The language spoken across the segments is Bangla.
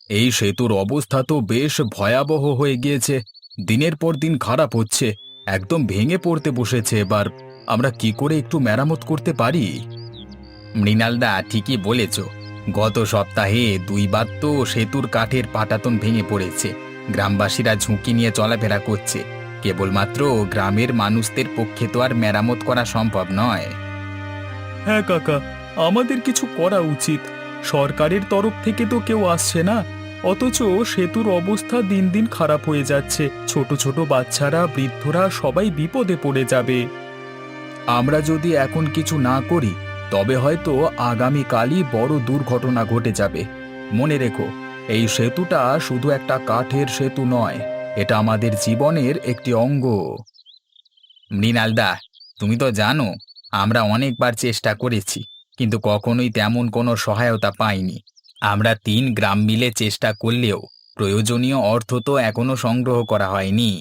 এই সেতুর অবস্থা তো বেশ ভয়াবহ হয়ে গিয়েছে। দিনের পর দিন খারাপ হচ্ছে, একদম ভেঙে পড়তে বসেছে। এবার আমরা কি করে একটু মেরামত করতে পারি? মৃণালদা ঠিকই বলেছ। গত সপ্তাহে দুইবার তো সেতুর কাঠের পাটাতন ভেঙে পড়েছে। গ্রামবাসীরা ঝুঁকি নিয়ে চলাফেরা করছে। কেবলমাত্র গ্রামের মানুষদের পক্ষে তো আর মেরামত করা সম্ভব নয়। হ্যাঁ কাকা, আমাদের কিছু করা উচিত। সরকারের তরফ থেকে তো কেউ আসছে না, অথচ সেতুর অবস্থা দিন দিন খারাপ হয়ে যাচ্ছে। ছোট ছোট বাচ্চারা, বৃদ্ধরা সবাই বিপদে পড়ে যাবে। আমরা যদি এখন কিছু না করি তবে হয়তো আগামীকালই বড় দুর্ঘটনা ঘটে যাবে। মনে রেখো, এই সেতুটা শুধু একটা কাঠের সেতু নয়, এটা আমাদের জীবনের একটি অঙ্গ। মৃণালদা, তুমি তো জানো আমরা অনেকবার চেষ্টা করেছি, কিন্তু কখনোই তেমন কোনো সহায়তা পাইনি। আমরা 3 গ্রাম মিলে চেষ্টা করলেও প্রয়োজনীয় অর্থ তো এখনো সংগ্রহ করা হয়নি।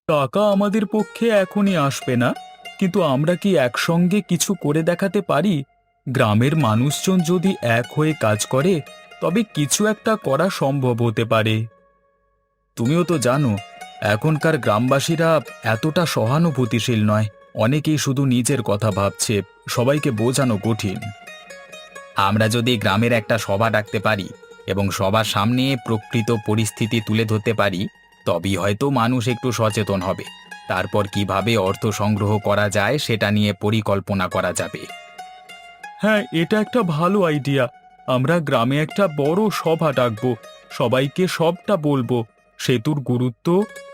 টাকা আমাদের পক্ষে এখনই আসবে না, কিন্তু আমরা কি একসঙ্গে কিছু করে দেখাতে পারি? গ্রামের মানুষজন যদি এক হয়ে কাজ করে, তবে কিছু একটা করা সম্ভব হতে পারে। তুমিও তো জানো এখনকার গ্রামবাসীরা এতটা সহানুভূতিশীল নয়। অনেকেই শুধু নিজের কথা ভাবছে, সবাইকে বোঝানো কঠিন। আমরা যদি গ্রামের একটা সভা ডাকতে পারি এবং সবার সামনে প্রকৃত পরিস্থিতি তুলে ধরতে পারি, তবেই হয়তো মানুষ একটু সচেতন হবে। তারপর কিভাবে অর্থ সংগ্রহ করা যায় সেটা নিয়ে পরিকল্পনা করা যাবে। হ্যাঁ, এটা একটা ভালো আইডিয়া। আমরা গ্রামে একটা বড় সভা ডাকবো, সবাইকে সবটা বলবো, সেতুর গুরুত্ব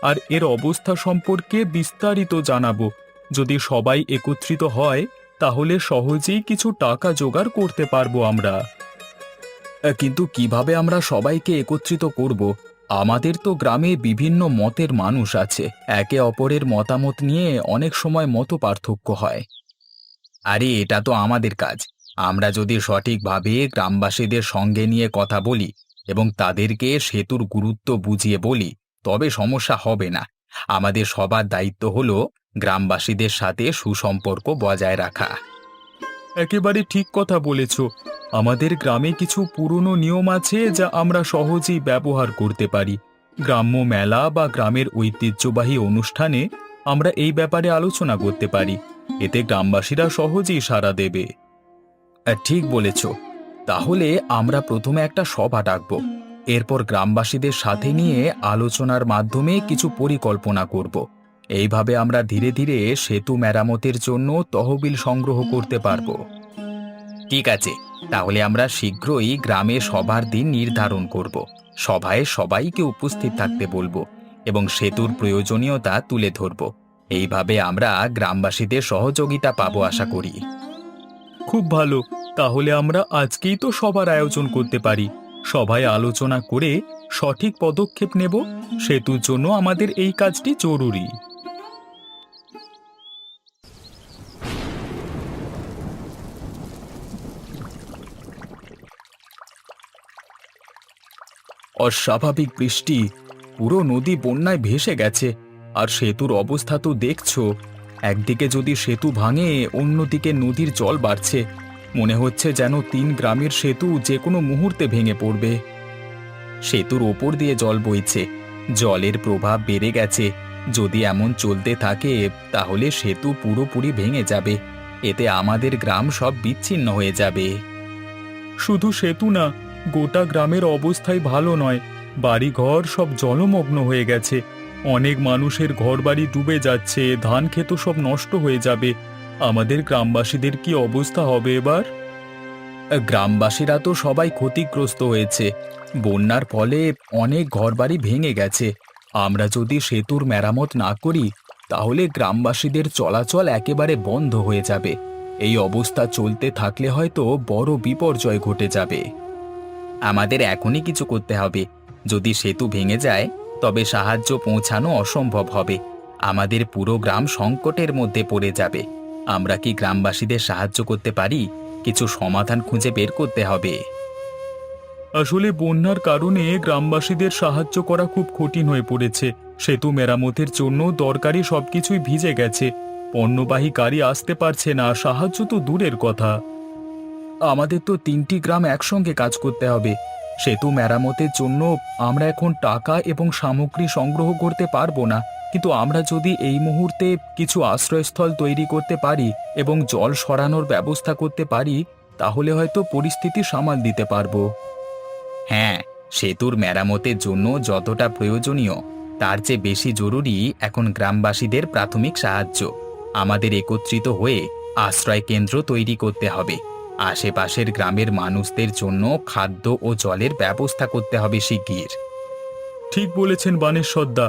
আর এর অবস্থা সম্পর্কে বিস্তারিত জানাবো। যদি সবাই একত্রিত হয়, তাহলে সহজেই কিছু টাকা জোগাড় করতে পারবো আমরা। কিন্তু কিভাবে আমরা সবাইকে একত্রিত করব? আমাদের তো গ্রামে বিভিন্ন মতের মানুষ আছে, একে অপরের মতামত নিয়ে অনেক সময় মত পার্থক্য হয়। আরে এটা তো আমাদের কাজ। আমরা যদি সঠিকভাবে গ্রামবাসীদের সঙ্গে নিয়ে কথা বলি এবং তাদেরকে সেতুর গুরুত্ব বুঝিয়ে বলি, তবে সমস্যা হবে না। আমাদের সবার দায়িত্ব হলো গ্রামবাসীদের সাথে সুসম্পর্ক বজায় রাখা। একেবারে ঠিক কথা বলেছ। আমাদের গ্রামে কিছু পুরনো নিয়ম আছে যা আমরা সহজেই ব্যবহার করতে পারি। গ্রাম্য মেলা বা গ্রামের ঐতিহ্যবাহী অনুষ্ঠানে আমরা এই ব্যাপারে আলোচনা করতে পারি। এতে গ্রামবাসীরা সহজেই সাড়া দেবে। ঠিক বলেছ। তাহলে আমরা প্রথমে একটা সভা ডাকব, এরপর গ্রামবাসীদের সাথে নিয়ে আলোচনার মাধ্যমে কিছু পরিকল্পনা করব। এইভাবে আমরা ধীরে ধীরে সেতু মেরামতের জন্য তহবিল সংগ্রহ করতে পারব। ঠিক আছে, তাহলে আমরা শীঘ্রই গ্রামে সভার দিন নির্ধারণ করব। সভায় সবাইকে উপস্থিত থাকতে বলবো এবং সেতুর প্রয়োজনীয়তা তুলে ধরব। এইভাবে আমরা গ্রামবাসীদের সহযোগিতা পাবো আশা করি। খুব ভালো। তাহলে আমরা আজকেই তো সবার আয়োজন করতে পারি। সভায় আলোচনা করে সঠিক পদক্ষেপ নেব। সেতুর জন্য আমাদের এই কাজটি জরুরি। অস্বাভাবিক বৃষ্টি, পুরো নদী বন্যায় ভেসে গেছে। আর সেতুর অবস্থা তো দেখছো, একদিকে যদি সেতু ভাঙে অন্যদিকে নদীর জল বাড়ছে। মনে হচ্ছে যেন 3 গ্রামের সেতু যে কোনো মুহূর্তে ভেঙে পড়বে। সেতুর ওপর দিয়ে জল বইছে, জলের প্রভাব বেড়ে গেছে। যদি এমন চলতে থাকে তাহলে সেতু পুরোপুরি ভেঙে যাবে। এতে আমাদের গ্রাম সব বিচ্ছিন্ন হয়ে যাবে। শুধু সেতু না, গোটা গ্রামের অবস্থাই ভালো নয়। বাড়িঘর সব জলমগ্ন হয়ে গেছে। অনেক মানুষের ঘরবাড়ি ডুবে যাচ্ছে, ধান ক্ষেত সব নষ্ট হয়ে যাবে। আমাদের গ্রামবাসীদের কি অবস্থা হবে এবার? গ্রামবাসীরা তো সবাই ক্ষতিগ্রস্ত হয়েছে। বন্যার ফলে অনেক ঘরবাড়ি ভেঙে গেছে। আমরা যদি সেতুর মেরামত না করি তাহলে গ্রামবাসীদের চলাচল একেবারে বন্ধ হয়ে যাবে। এই অবস্থা চলতে থাকলে হয়তো বড় বিপর্যয় ঘটে যাবে। আমাদের এখনই কিছু করতে হবে। যদি সেতু ভেঙে যায় তবে সাহায্য পৌঁছানো অসম্ভব হবে। আমাদের পুরো গ্রাম সংকটের মধ্যে পড়ে যাবে। আমরা কি গ্রামবাসীদের সাহায্য করতে পারি? কিছু সমাধান খুঁজে বের করতে হবে। আসলে বন্যার কারণে গ্রামবাসীদের সাহায্য করা খুব কঠিন হয়ে পড়েছে। সেতু মেরামতের জন্য দরকারি সবকিছুই ভিজে গেছে। পণ্যবাহী গাড়ি আসতে পারছে না, সাহায্য তো দূরের কথা। আমাদের তো 3টি গ্রাম একসঙ্গে কাজ করতে হবে। সেতু মেরামতের জন্য আমরা এখন টাকা এবং সামগ্রী সংগ্রহ করতে পারবো না, কিন্তু আমরা যদি এই মুহূর্তে কিছু আশ্রয়স্থল তৈরি করতে পারি এবং জল সরানোর ব্যবস্থা করতে পারি, তাহলে হয়তো পরিস্থিতি সামাল দিতে পারবো। হ্যাঁ, সেতুর মেরামতের জন্য যতটা প্রয়োজনীয় তার চেয়ে বেশি জরুরি এখন গ্রামবাসীদের প্রাথমিক সাহায্য। আমাদের একত্রিত হয়ে আশ্রয় কেন্দ্র তৈরি করতে হবে। আশেপাশের গ্রামের মানুষদের জন্য খাদ্য ও জলের ব্যবস্থা করতে হবে শিগগির। ঠিক বলেছেন বানেশ্বরদা,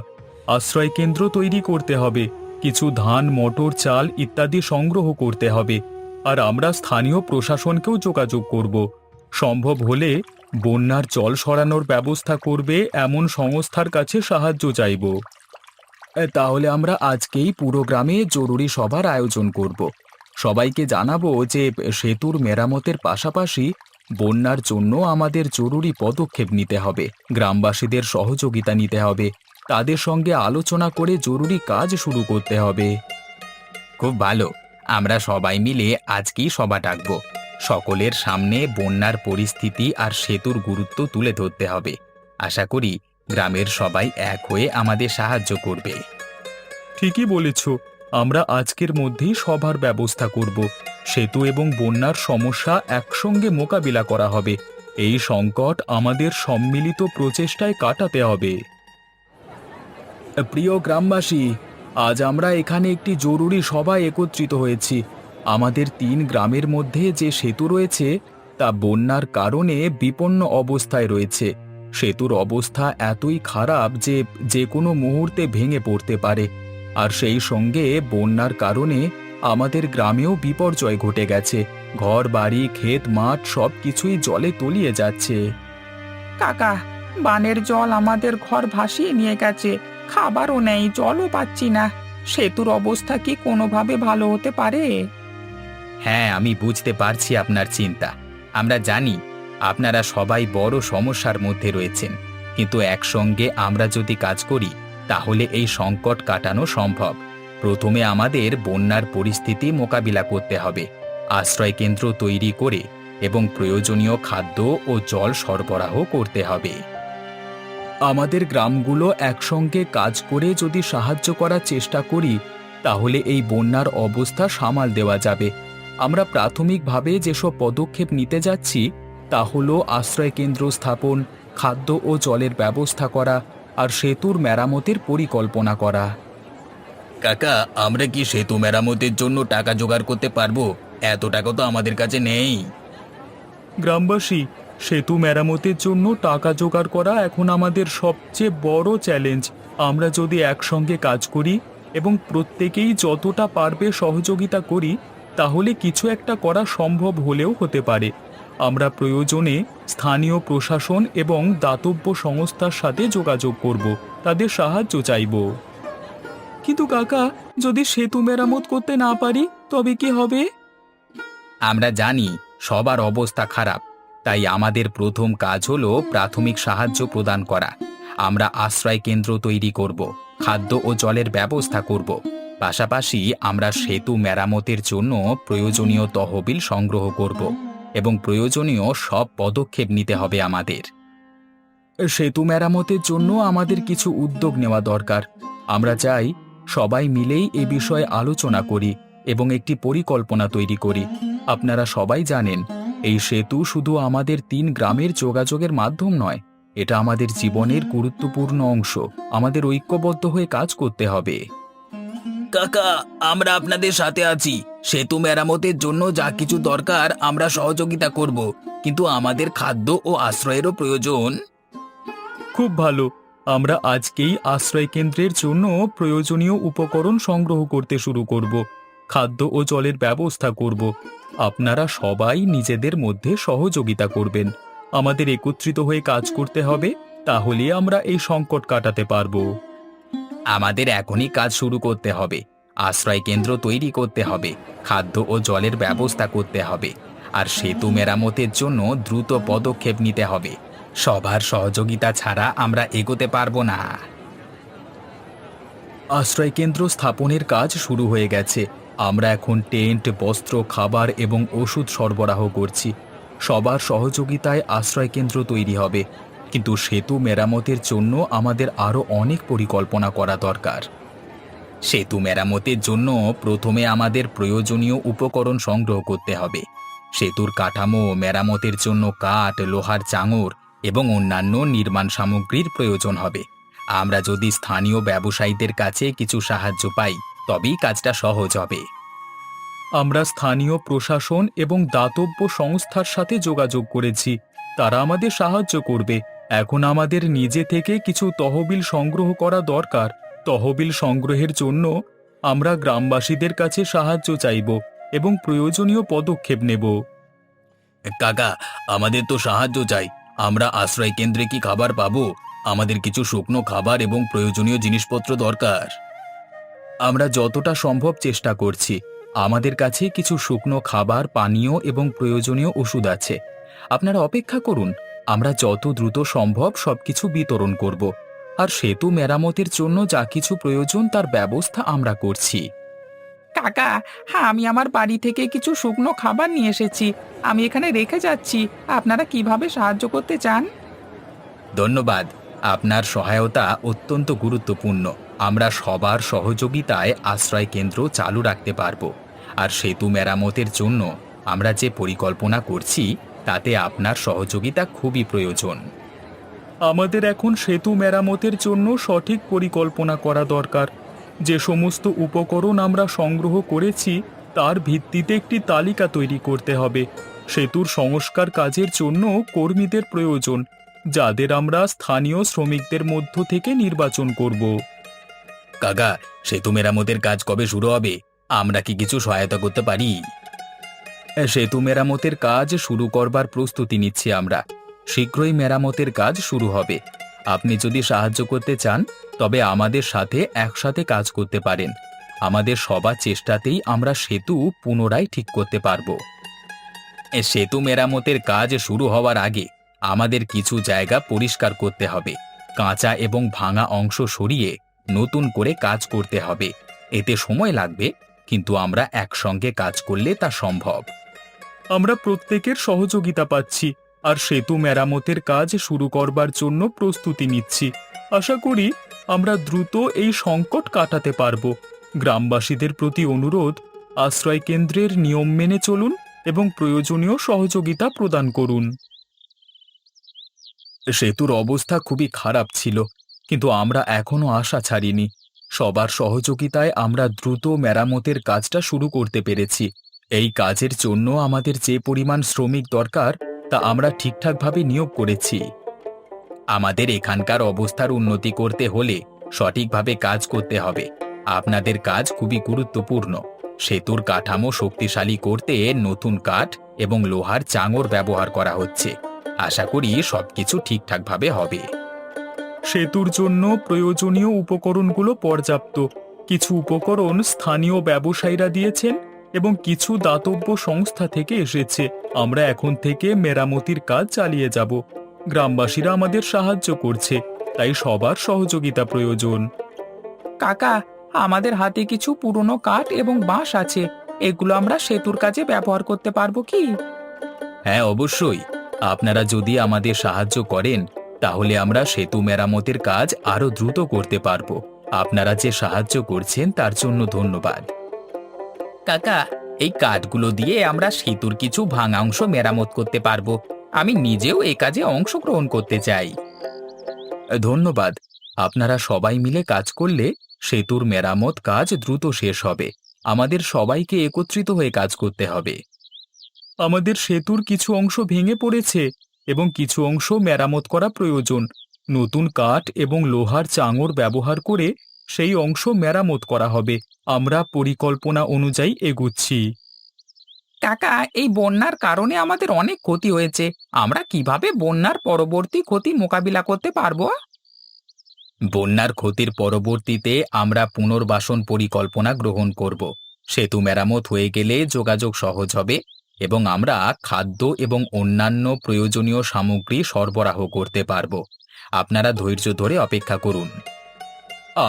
আশ্রয় কেন্দ্র তৈরি করতে হবে, কিছু ধান, মটর, চাল ইত্যাদি সংগ্রহ করতে হবে, আর আমরা স্থানীয় প্রশাসনকেও যোগাযোগ করব। সম্ভব হলে বন্যার জল সরানোর ব্যবস্থা করবে এমন সংস্থার কাছে সাহায্য চাইব। তাহলে আমরা আজকেই পুরো গ্রামে জরুরি সভার আয়োজন করব। সবাইকে জানাবো যে সেতুর মেরামতের পাশাপাশি বন্যার জন্য আমাদের জরুরি পদক্ষেপ নিতে হবে, গ্রামবাসীদের সহযোগিতা নিতে হবে, তাদের সঙ্গে আলোচনা করে জরুরি কাজ শুরু করতে হবে। খুব ভালো, আমরা সবাই মিলে আজকেই সভা ডাকব। সকলের সামনে বন্যার পরিস্থিতি আর সেতুর গুরুত্ব তুলে ধরতে হবে। আশা করি গ্রামের সবাই এক হয়ে আমাদের সাহায্য করবে। ঠিকই বলেছ, আমরা আজকের মধ্যেই সভার ব্যবস্থা করব। সেতু এবং বন্যার সমস্যা একসঙ্গে মোকাবিলা করা হবে। এই সংকট আমাদের সম্মিলিত প্রচেষ্টায় কাটাতে হবে। প্রিয় গ্রামবাসী, আজ আমরা এখানে একটি জরুরি সভায় একত্রিত হয়েছি। আমাদের ৩ গ্রামের মধ্যে যে সেতু রয়েছে তা বন্যার কারণে বিপন্ন অবস্থায় রয়েছে। সেতুর অবস্থা এতই খারাপ যে যে কোনো মুহূর্তে ভেঙে পড়তে পারে, আর সেই সঙ্গে বন্যার কারণে আমাদের গ্রামেও বিপর্যয় ঘটে গেছে। ঘর বাড়ি, ক্ষেত মাঠ সব কিছুই জলে তলিয়ে যাচ্ছে। কাকা, বানের জল আমাদের ঘর ভাসিয়ে নিয়ে গেছে, খাবারও নেই, জলও পাচ্ছি না। সেতুর অবস্থা কি কোনোভাবে ভালো হতে পারে? হ্যাঁ, আমি বুঝতে পারছি আপনার চিন্তা। আমরা জানি আপনারা সবাই বড় সমস্যার মধ্যে রয়েছেন, কিন্তু একসঙ্গে আমরা যদি কাজ করি তাহলে এই সংকট কাটানো সম্ভব। প্রথমে আমাদের বন্যার পরিস্থিতি মোকাবিলা করতে হবে, আশ্রয় কেন্দ্র তৈরি করে এবং প্রয়োজনীয় খাদ্য ও জল সরবরাহ করতে হবে। আমাদের গ্রামগুলো একসঙ্গে কাজ করে যদি সাহায্য করার চেষ্টা করি তাহলে এই বন্যার অবস্থা সামাল দেওয়া যাবে। আমরা প্রাথমিকভাবে যেসব পদক্ষেপ নিতে যাচ্ছি তা হলো আশ্রয় কেন্দ্র স্থাপন, খাদ্য ও জলের ব্যবস্থা করা আর সেতুর মেরামতের পরিকল্পনা করা। কাকা, আমরা কি সেতু মেরামতের জন্য টাকা জোগাড় করতে পারবো? এত টাকা তো আমাদের কাছে নেই। গ্রামবাসী, সেতু মেরামতের জন্য টাকা জোগাড় করা এখন আমাদের সবচেয়ে বড় চ্যালেঞ্জ। আমরা যদি একসঙ্গে কাজ করি এবং প্রত্যেকেই যতটা পারবে সহযোগিতা করি তাহলে কিছু একটা করা সম্ভব হলেও হতে পারে। আমরা প্রয়োজনে স্থানীয় প্রশাসন এবং দাতব্য সংস্থার সাথে যোগাযোগ করব, তাদের সাহায্য চাইব। কিন্তু কাকা, যদি সেতু মেরামত করতে না পারি তবে কি হবে? আমরা জানি সবার অবস্থা খারাপ, তাই আমাদের প্রথম কাজ হলো প্রাথমিক সাহায্য প্রদান করা। আমরা আশ্রয় কেন্দ্র তৈরি করব, খাদ্য ও জলের ব্যবস্থা করব। পাশাপাশি আমরা সেতু মেরামতের জন্য প্রয়োজনীয় তহবিল সংগ্রহ করব এবং প্রয়োজনীয় সব পদক্ষেপ নিতে হবে আমাদের। সেতু মেরামতের জন্য আমাদের কিছু উদ্যোগ নেওয়া দরকার। আমরা চাই সবাই মিলেই এ বিষয়ে আলোচনা করি এবং একটি পরিকল্পনা তৈরি করি। আপনারা সবাই জানেন এই সেতু শুধু আমাদের ৩ গ্রামের যোগাযোগের মাধ্যম নয়, এটা আমাদের জীবনের গুরুত্বপূর্ণ অংশ। আমাদের ঐক্যবদ্ধ হয়ে কাজ করতে হবে। কাকা, আমরা আপনাদের সাথে আছি। সেতু মেরামতের জন্য যা কিছু দরকার আমরা সহযোগিতা করব, কিন্তু আমাদের খাদ্য ও আশ্রয়েরও প্রয়োজন। খুব ভালো, আমরা আজকেই আশ্রয় কেন্দ্রের জন্য প্রয়োজনীয় উপকরণ সংগ্রহ করতে শুরু করব, খাদ্য ও জলের ব্যবস্থা করব। আপনারা সবাই নিজেদের মধ্যে সহযোগিতা করবেন। আমাদের একত্রিত হয়ে কাজ করতে হবে, তাহলে আমরা এই সংকট কাটাতে পারবো। আমাদের এখনই কাজ শুরু করতে হবে, আশ্রয় কেন্দ্র তৈরি করতে হবে, খাদ্য ও জলের ব্যবস্থা করতে হবে, আর সেতু মেরামতের জন্য দ্রুত পদক্ষেপ নিতে হবে। সবার সহযোগিতা ছাড়া আমরা এগোতে পারবো না। আশ্রয় কেন্দ্র স্থাপনের কাজ শুরু হয়ে গেছে। আমরা এখন টেন্ট, বস্ত্র, খাবার এবং ওষুধ সরবরাহ করছি। সবার সহযোগিতায় আশ্রয়কেন্দ্র তৈরি হবে, কিন্তু সেতু মেরামতের জন্য আমাদের আরও অনেক পরিকল্পনা করা দরকার। সেতু মেরামতের জন্য প্রথমে আমাদের প্রয়োজনীয় উপকরণ সংগ্রহ করতে হবে। সেতুর কাঠামো মেরামতের জন্য কাঠ, লোহার চাঙড় এবং অন্যান্য নির্মাণ সামগ্রীর প্রয়োজন হবে। আমরা যদি স্থানীয় ব্যবসায়ীদের কাছে কিছু সাহায্য পাই, তবেই কাজটা সহজ হবে। আমরা স্থানীয় প্রশাসন এবং দাতব্য সংস্থার সাথে যোগাযোগ করেছি, তারা আমাদের সাহায্য করবে। এখন আমাদের নিজে থেকে কিছু তহবিল সংগ্রহ করা দরকার। তহবিল সংগ্রহের জন্য আমরা গ্রামবাসীদের কাছে সাহায্য চাইব এবং প্রয়োজনীয় পদক্ষেপ নেব। কাকা, আমাদের তো সাহায্য চাই। আমরা আশ্রয় কেন্দ্রে কি খাবার পাবো? আমাদের কিছু শুকনো খাবার এবং প্রয়োজনীয় জিনিসপত্র দরকার। আমরা যতটা সম্ভব চেষ্টা করছি। আমাদের কাছে কিছু শুকনো খাবার, পানীয় এবং প্রয়োজনীয় ওষুধ আছে। আপনারা অপেক্ষা করুন, আমরা যত দ্রুত সম্ভব সবকিছু বিতরণ করব। আর সেতু মেরামতের জন্য যা কিছু প্রয়োজন তার ব্যবস্থা আমরা করছি। কাকা, হ্যাঁ, আমি আমার বাড়ি থেকে কিছু শুকনো খাবার নিয়ে এসেছি। আমি এখানে রেখে যাচ্ছি। আপনারা কিভাবে সাহায্য করতে চান? ধন্যবাদ। আপনার সহায়তা অত্যন্ত গুরুত্বপূর্ণ। আমরা সবার সহযোগিতায় আশ্রয় কেন্দ্র চালু রাখতে পারব। আর সেতু মেরামতের জন্য আমরা যে পরিকল্পনা করছি তাতে আপনার সহযোগিতা খুবই প্রয়োজন। আমাদের এখন সেতু মেরামতের জন্য সঠিক পরিকল্পনা করা দরকার। যে সমস্ত উপকরণ আমরা সংগ্রহ করেছি তার ভিত্তিতে একটি তালিকা তৈরি করতে হবে। সেতুর সংস্কার কাজের জন্য কর্মীদের প্রয়োজন, যাদের আমরা স্থানীয় শ্রমিকদের মধ্য থেকে নির্বাচন করব। কাকা, সেতু মেরামতের কাজ কবে শুরু হবে? আমরা কি কিছু সহায়তা করতে পারি? সেতু মেরামতের কাজ শুরু করবার প্রস্তুতি নিচ্ছি আমরা। শীঘ্রই মেরামতের কাজ শুরু হবে। আপনি যদি সাহায্য করতে চান তবে আমাদের সাথে একসাথে কাজ করতে পারেন। আমাদের সবার চেষ্টাতেই আমরা সেতু পুনরায় ঠিক করতে পারবো। সেতু মেরামতের কাজ শুরু হওয়ার আগে আমাদের কিছু জায়গা পরিষ্কার করতে হবে। কাঁচা এবং ভাঙা অংশ সরিয়ে নতুন করে কাজ করতে হবে। এতে সময় লাগবে, কিন্তু আমরা একসঙ্গে কাজ করলে তা সম্ভব। আমরা প্রত্যেকের সহযোগিতা পাচ্ছি আর সেতু মেরামতের কাজ শুরু করবার জন্য প্রস্তুতি নিচ্ছি। আশা করি আমরা দ্রুত এই সংকট কাটাতে পারব। গ্রামবাসীদের প্রতি অনুরোধ, আশ্রয় কেন্দ্রের নিয়ম মেনে চলুন এবং প্রয়োজনীয় সহযোগিতা প্রদান করুন। সেতুর অবস্থা খুবই খারাপ ছিল, কিন্তু আমরা এখনো আশা ছাড়িনি। সবার সহযোগিতায় আমরা দ্রুত মেরামতের কাজটা শুরু করতে পেরেছি। এই কাজের জন্য আমাদের যে পরিমাণ শ্রমিক দরকার তা আমরা ঠিকঠাকভাবে নিয়োগ করেছি। আমাদের এখানকার অবস্থার উন্নতি করতে হলে সঠিকভাবে কাজ করতে হবে। আপনাদের কাজ খুবই গুরুত্বপূর্ণ। সেতুর কাঠামো শক্তিশালী করতে নতুন কাঠ এবং লোহার চাঙড় ব্যবহার করা হচ্ছে। আশা করি সবকিছু ঠিকঠাকভাবে হবে। সেতুর জন্য প্রয়োজনীয় উপকরণগুলো পর্যাপ্ত। কিছু উপকরণ স্থানীয় ব্যবসায়ীরা দিয়েছেন এবং কিছু দাতব্য সংস্থা থেকে এসেছে। আমরা এখন থেকে মেরামতির কাজ চালিয়ে যাব। গ্রামবাসীরা আমাদের সাহায্য করছে, তাই সবার সহযোগিতা প্রয়োজন। কাকা, আমাদের হাতে কিছু পুরনো কাঠ এবং বাঁশ আছে। এগুলো আমরা সেতুর কাজে ব্যবহার করতে পারবো কি? হ্যাঁ, অবশ্যই। আপনারা যদি আমাদের সাহায্য করেন তাহলে আমরা সেতু মেরামতের কাজ আরো দ্রুত করতে পারবো। আপনারা যে সাহায্য করছেন তার জন্য ধন্যবাদ। কাকা, এই কাঠগুলো দিয়ে আমরা সেতুর কিছু ভাঙা অংশ মেরামত করতে পারবো। আমি নিজেও এই কাজে অংশগ্রহণ করতে চাই। ধন্যবাদ। আপনারা সবাই মিলে কাজ করলে সেতুর মেরামত কাজ দ্রুত শেষ হবে। আমাদের সবাইকে একত্রিত হয়ে কাজ করতে হবে। আমাদের সেতুর কিছু অংশ ভেঙে পড়েছে এবং কিছু অংশ মেরামত করা প্রয়োজন। নতুন কাঠ এবং লোহার চাঙড় ব্যবহার করে সেই অংশ মেরামত করা হবে। আমরা পরিকল্পনা অনুযায়ী এগুচ্ছি। কাকা, এই বন্যার কারণে আমাদের অনেক ক্ষতি হয়েছে। আমরা কিভাবে বন্যার পরবর্তী ক্ষতি মোকাবিলা করতে পারবো? বন্যার ক্ষতির পরবর্তীতে আমরা পুনর্বাসন পরিকল্পনা গ্রহণ করব। সেতু মেরামত হয়ে গেলে যোগাযোগ সহজ হবে এবং আমরা খাদ্য এবং অন্যান্য প্রয়োজনীয় সামগ্রী সরবরাহ করতে পারব। আপনারা ধৈর্য ধরে অপেক্ষা করুন।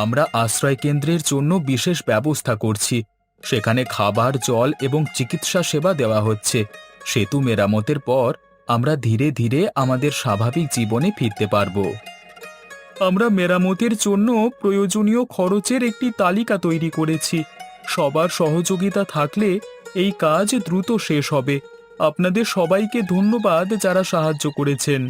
আমরা আশ্রয় কেন্দ্রের জন্য বিশেষ ব্যবস্থা করছি। সেখানে খাবার, জল এবং চিকিৎসা সেবা দেওয়া হচ্ছে। সেতু মেরামতের পর আমরা ধীরে ধীরে আমাদের স্বাভাবিক জীবনে ফিরতে পারবো। আমরা মেরামতের জন্য প্রয়োজনীয় খরচের একটি তালিকা তৈরি করেছি। সবার সহযোগিতা থাকলে এই কাজ দ্রুত শেষ হবে। আপনাদের সবাইকে ধন্যবাদ যারা সাহায্য করেছেন।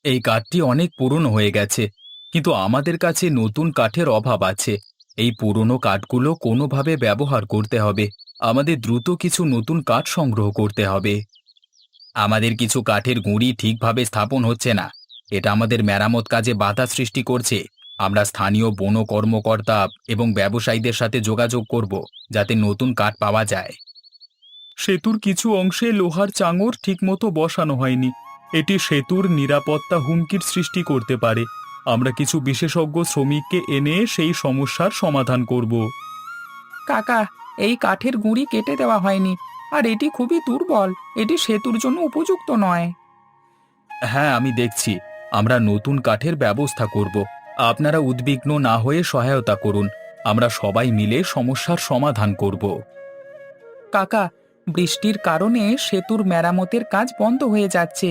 এই কাঠটি অনেক পুরনো হয়ে গেছে, কিন্তু আমাদের কাছে নতুন কাঠের অভাব আছে। এই পুরনো কাঠগুলো কোনোভাবে ব্যবহার করতে হবে। আমাদের দ্রুত কিছু নতুন কাঠ সংগ্রহ করতে হবে। আমাদের কিছু কাঠের গুঁড়ি ঠিকভাবে স্থাপন হচ্ছে না। এটা আমাদের মেরামত কাজে বাধা সৃষ্টি করছে। আমরা স্থানীয় বন কর্মকর্তা এবং ব্যবসায়ীদের সাথে যোগাযোগ করব, যাতে নতুন কাঠ পাওয়া যায়। সেতুর কিছু অংশে লোহার চাঙড় ঠিকমতো বসানো হয়নি। এটি সেতুর নিরাপত্তা হুমকির সৃষ্টি করতে পারে। আমরা কিছু বিশেষজ্ঞ শ্রমিককে এনে সেই সমস্যার সমাধান করব। কাকা, এই কাঠের গুঁড়ি কেটে দেওয়া হয়নি, আর এটি খুবই দুর্বল। এটি সেতুর জন্য উপযুক্ত নয়। হ্যাঁ, আমি দেখছি। আমরা নতুন কাঠের ব্যবস্থা করব। আপনারা উদ্বিগ্ন না হয়ে সহায়তা করুন। আমরা সবাই মিলে সমস্যার সমাধান করব। কাকা, বৃষ্টির কারণে সেতুর মেরামতের কাজ বন্ধ হয়ে যাচ্ছে।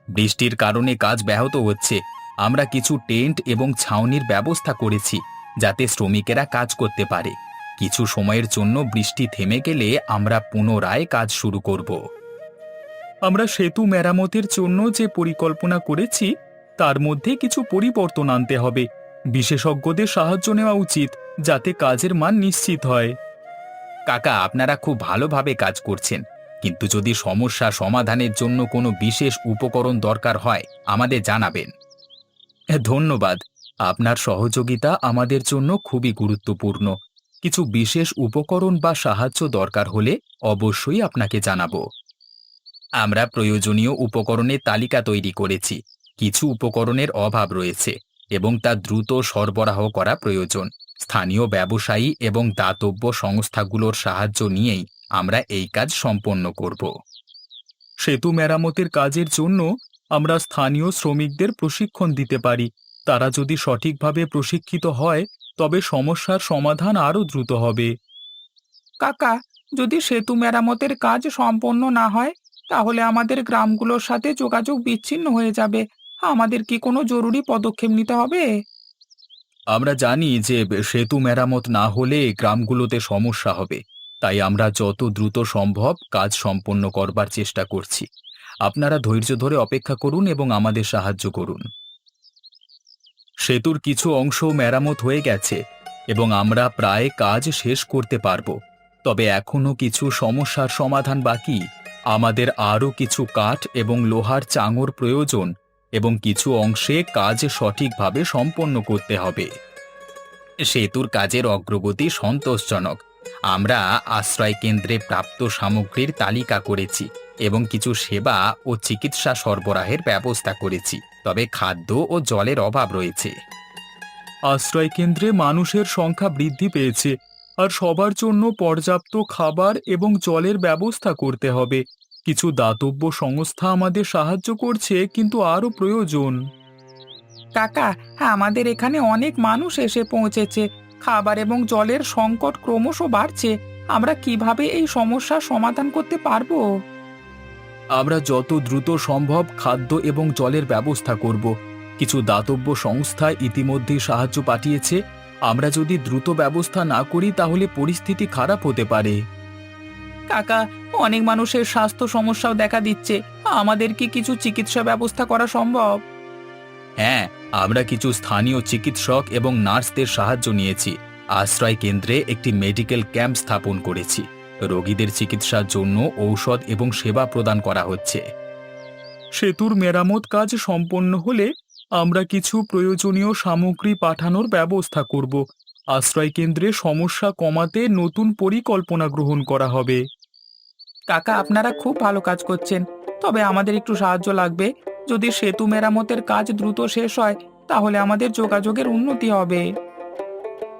বৃষ্টির কারণে কাজ ব্যাহত হচ্ছে। আমরা কিছু টেন্ট এবং ছাউনির ব্যবস্থা করেছি, যাতে শ্রমিকেরা কাজ করতে পারে। কিছু সময়ের জন্য বৃষ্টি থেমে গেলে আমরা পুনরায় কাজ শুরু করব। আমরা সেতু মেরামতের জন্য যে পরিকল্পনা করেছি তার মধ্যে কিছু পরিবর্তন আনতে হবে। বিশেষজ্ঞদের সাহায্য নেওয়া উচিত, যাতে কাজের মান নিশ্চিত হয়। কাকা, আপনারা খুব ভালোভাবে কাজ করছেন, কিন্তু যদি সমস্যা সমাধানের জন্য কোনো বিশেষ উপকরণ দরকার হয় আমাদের জানাবেন। ধন্যবাদ। আপনার সহযোগিতা আমাদের জন্য খুবই গুরুত্বপূর্ণ। কিছু বিশেষ উপকরণ বা সাহায্য দরকার হলে অবশ্যই আপনাকে জানাবো। আমরা প্রয়োজনীয় উপকরণের তালিকা তৈরি করেছি। কিছু উপকরণের অভাব রয়েছে এবং তা দ্রুত সরবরাহ করা প্রয়োজন। স্থানীয় ব্যবসায়ী এবং দাতব্য সংস্থাগুলোর সাহায্য নিয়েই আমরা এই কাজ সম্পন্ন করব। সেতু মেরামতের কাজের জন্য আমরা স্থানীয় শ্রমিকদের প্রশিক্ষণ দিতে পারি। তারা যদি সঠিকভাবে প্রশিক্ষিত হয় তবে সমস্যার সমাধান আরও দ্রুত হবে। কাকা, যদি সেতু মেরামতের কাজ সম্পন্ন না হয়, তাহলে আমাদের গ্রামগুলোর সাথে যোগাযোগ বিচ্ছিন্ন হয়ে যাবে। আমাদের কি কোনো জরুরি পদক্ষেপ নিতে হবে? আমরা জানি যে সেতু মেরামত না হলে গ্রামগুলোতে সমস্যা হবে, তাই আমরা যত দ্রুত সম্ভব কাজ সম্পন্ন করবার চেষ্টা করছি। আপনারা ধৈর্য ধরে অপেক্ষা করুন এবং আমাদের সাহায্য করুন। সেতুর কিছু অংশ মেরামত হয়ে গেছে এবং আমরা প্রায় কাজ শেষ করতে পারবো। তবে এখনো কিছু সমস্যার সমাধান বাকি। আমাদের আরও কিছু কাঠ এবং লোহার চাঙড় প্রয়োজন এবং কিছু অংশে কাজ সঠিকভাবে সম্পন্ন করতে হবে। সেতুর কাজের অগ্রগতি সন্তোষজনক। আমরা আশ্রয় কেন্দ্রে প্রাপ্ত সামগ্রীর তালিকা করেছি এবং কিছু সেবা ও চিকিৎসা সরবরাহের ব্যবস্থা করেছি। তবে খাদ্য ও জলের অভাব রয়েছে। আশ্রয় কেন্দ্রে মানুষের সংখ্যা বৃদ্ধি পেয়েছে, আর সবার জন্য পর্যাপ্ত খাবার এবং জলের ব্যবস্থা করতে হবে। কিছু দাতব্য সংস্থা আমাদের সাহায্য করছে, কিন্তু আরও প্রয়োজন। কাকা, আমাদের এখানে অনেক মানুষ এসে পৌঁছেছে। খাবার এবং জলের সংকট ক্রমশ বাড়ছে। আমরা কিভাবে এই সমস্যার সমাধান করতে পারবো? আমরা যত দ্রুত সম্ভব খাদ্য এবং জলের ব্যবস্থা করব। কিছু দাতব্য সংস্থা ইতিমধ্যেই সাহায্য পাঠিয়েছে। আমরা যদি দ্রুত ব্যবস্থা না করি তাহলে পরিস্থিতি খারাপ হতে পারে। কাকা, অনেক মানুষের স্বাস্থ্য সমস্যাও দেখা দিচ্ছে। আমাদের কি কিছু চিকিৎসা ব্যবস্থা করা সম্ভব? হ্যাঁ, আমরা কিছু স্থানীয় চিকিৎসক এবং নার্সদের সাহায্য নিয়েছি। আশ্রয় কেন্দ্রে একটি মেডিকেল ক্যাম্প স্থাপন করেছি। রোগীদের চিকিৎসার জন্য ঔষধ এবং সেবা প্রদান করা হচ্ছে। সেতুর মেরামত কাজ সম্পন্ন হলে আমরা কিছু প্রয়োজনীয় সামগ্রী পাঠানোর ব্যবস্থা করব। আশ্রয় কেন্দ্রে সমস্যা কমাতে নতুন পরিকল্পনা গ্রহণ করা হবে। কাকা, আপনারা খুব ভালো কাজ করছেন, তবে আমাদের একটু সাহায্য লাগবে। যদি সেতু মেরামতের কাজ দ্রুত শেষ হয়, তাহলে আমাদের যোগাযোগের উন্নতি হবে।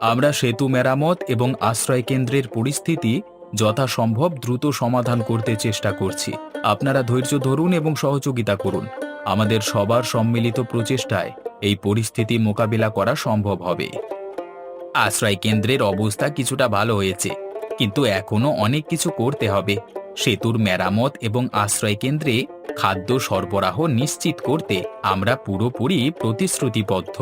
আমরা সেতু মেরামত এবং আশ্রয় কেন্দ্রের পরিস্থিতি যথাসম্ভব দ্রুত সমাধান করতে চেষ্টা করছি। আপনারা ধৈর্য ধরুন এবং সহযোগিতা করুন। আমাদের সবার সম্মিলিত প্রচেষ্টায় এই পরিস্থিতি মোকাবিলা করা সম্ভব হবে। আশ্রয় কেন্দ্রের অবস্থা কিছুটা ভালো হয়েছে, কিন্তু এখনো অনেক কিছু করতে হবে। সেতুর মেরামত এবং আশ্রয় কেন্দ্রে খাদ্য সরবরাহ নিশ্চিত করতে আমরা পুরোপুরি প্রতিশ্রুতিবদ্ধ।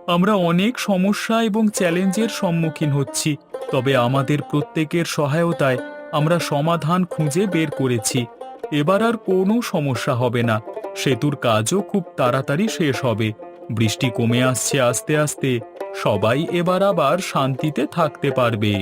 আমরা অনেক সমস্যা এবং চ্যালেঞ্জের সম্মুখীন হচ্ছি, তবে আমাদের প্রত্যেকের সহায়তায় আমরা সমাধান খুঁজে বের করেছি। এবার আর কোনো সমস্যা হবে না। সেতুর কাজও খুব তাড়াতাড়ি শেষ হবে। বৃষ্টি কমে আসছে আস্তে আস্তে। সবাই এবার আবার শান্তিতে থাকতে পারবে।